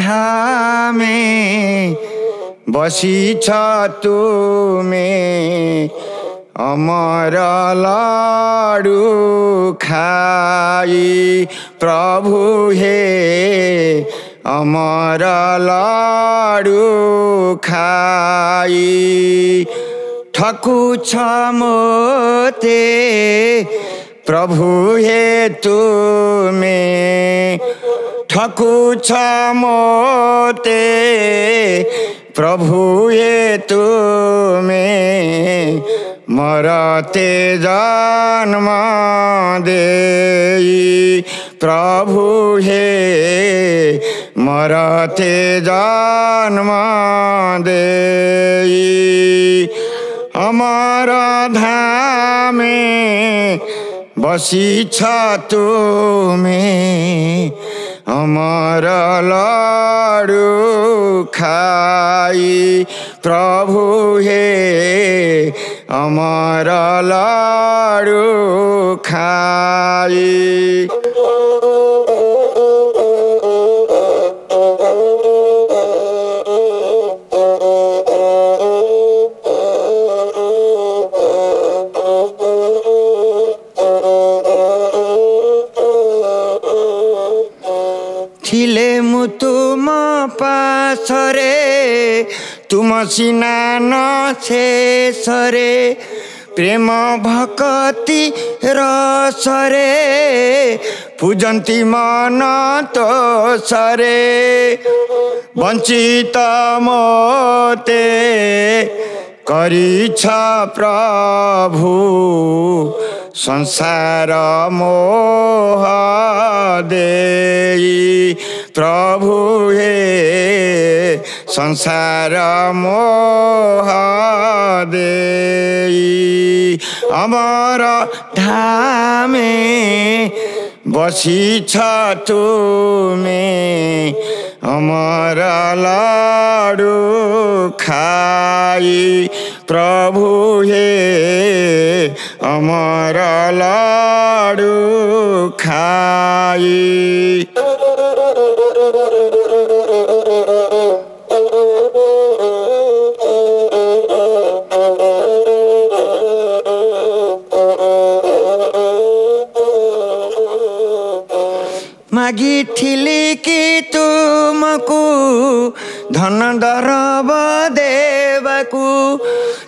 धामे बसिछ तुमे अमर लाडू खाई प्रभु हे अमर लाडू खाई ठकुछ मोते प्रभु हे तुमे ठकुछ मोते प्रभु हे तुमे मरते जन्म देई प्रभु हे मरते जन्म देई अमर धामे बसिछ तुमे अमर लाडू खाई प्रभु हे अमर लाडू खाई थिले मु तुम पासरे तुम सिना न शेषरे प्रेम भक्ति रसरे पूजन्ति मन तोषरे वंचित मोते करिछ प्रभु संसार मोह देई प्रभु हे संसार मोह देई अमर धामे बसिछ तुमे अमर लाडू खाई प्रभु हे अमर लाडू खाई मागिथिली कि तुमको धन दरब देवकु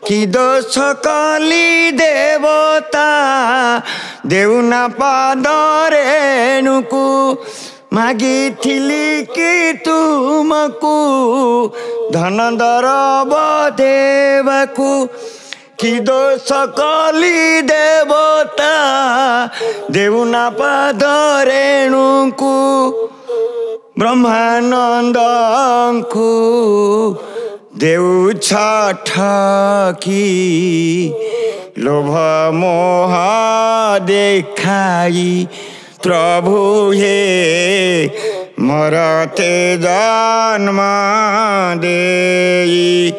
कि दोष कली देवता देउना पाद रेणुकु मागिथिली कि तुमको धन दरब देवकु कि दोष कली देवता देउना पाद रेणुकु ब्रह्मानंद को देउछ ठकी लोभ मोह देखाई प्रभु हे मरते जन्म देई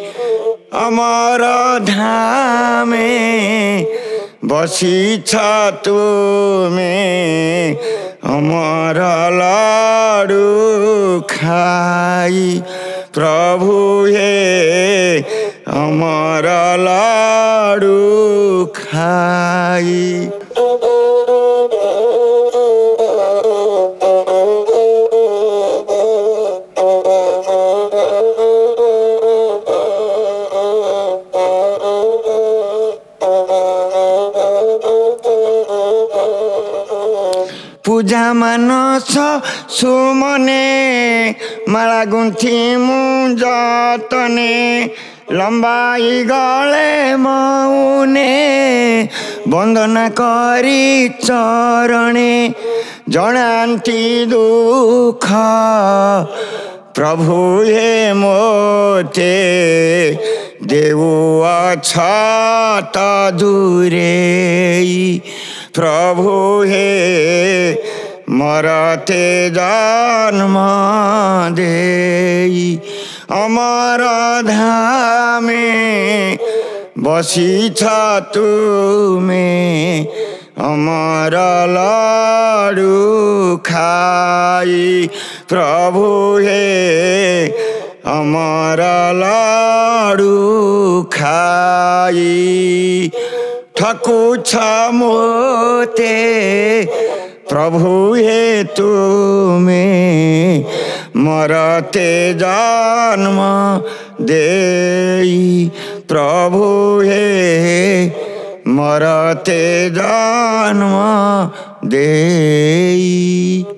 अमर धामे बसिछ तुमे अमर लाडू खाई प्रभु हे अमर लाडू खाई पूजा मानस सुमने माला गुंथी मुजतने लंबाई गले मौने वंदना करी चरणे जनांती दुख प्रभु हे मोते देउ अछत दूरे प्रभु हे मरते जन्म देई अमर धामे बसिछ तुमे अमर लाडू खाई प्रभु हे हमारा लाडू खाई ठकुछ मोते प्रभु हे तुम्हें मरते जन्म देई प्रभु हे मरते जन्म देई।